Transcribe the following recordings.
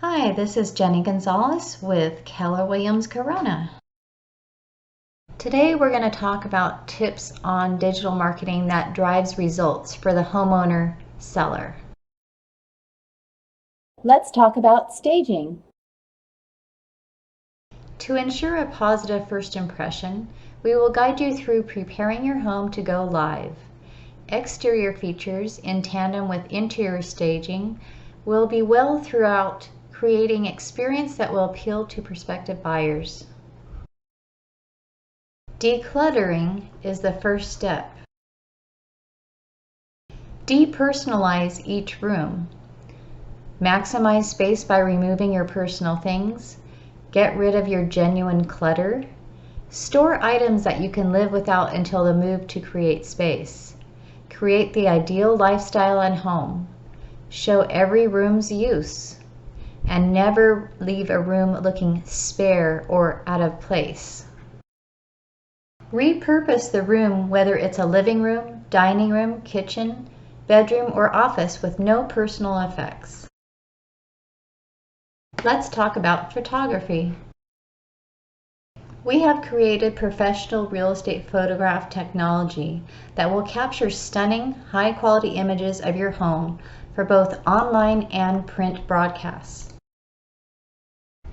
Hi, this is Jenny Gonzalez with Keller Williams Corona. Today we're going to talk about tips on digital marketing that drives results for the homeowner seller. Let's talk about staging. To ensure a positive first impression, we will guide you through preparing your home to go live. Exterior features in tandem with interior staging will be well throughout, creating experience that will appeal to prospective buyers. Decluttering is the first step. Depersonalize each room. Maximize space by removing your personal things. Get rid of your genuine clutter. Store items that you can live without until the move to create space. Create the ideal lifestyle and home. Show every room's use. And never leave a room looking spare or out of place. Repurpose the room, whether it's a living room, dining room, kitchen, bedroom, or office, with no personal effects. Let's talk about photography. We have created professional real estate photograph technology that will capture stunning, high-quality images of your home for both online and print broadcasts.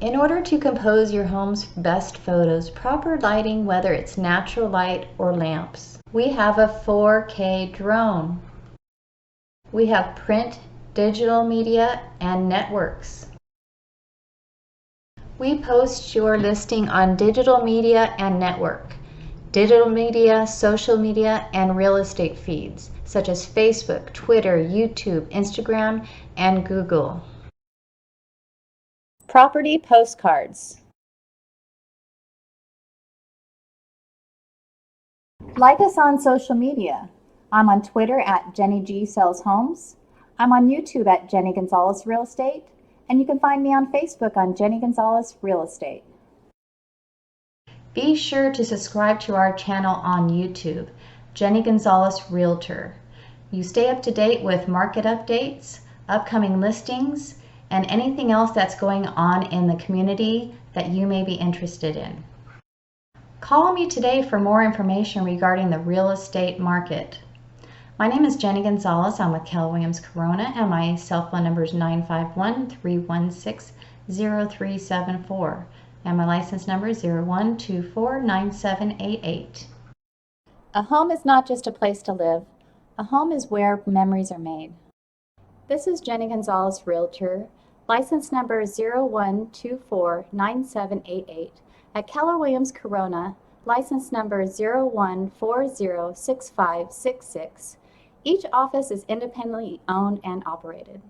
In order to compose your home's best photos, proper lighting, whether it's natural light or lamps. We have a 4K drone. We have print, digital media, and networks. We post your listing on digital media and network, digital media, social media, and real estate feeds, such as Facebook, Twitter, YouTube, Instagram, and Google. Property postcards. Like us on social media. I'm on Twitter at Jenny G Sells Homes. I'm on YouTube at Jenny Gonzalez Real Estate. And you can find me on Facebook on Jenny Gonzalez Real Estate. Be sure to subscribe to our channel on YouTube, Jenny Gonzalez Realtor. You stay up to date with market updates, upcoming listings, and anything else that's going on in the community that you may be interested in. Call me today for more information regarding the real estate market. My name is Jenny Gonzalez. I'm with Keller Williams Corona, and my cell phone number is 951-316-0374, and my license number is 01249788. A home is not just a place to live. A home is where memories are made. This is Jenny Gonzalez Realtor, license number 01249788, at Keller Williams Corona, license number 01406566. Each office is independently owned and operated.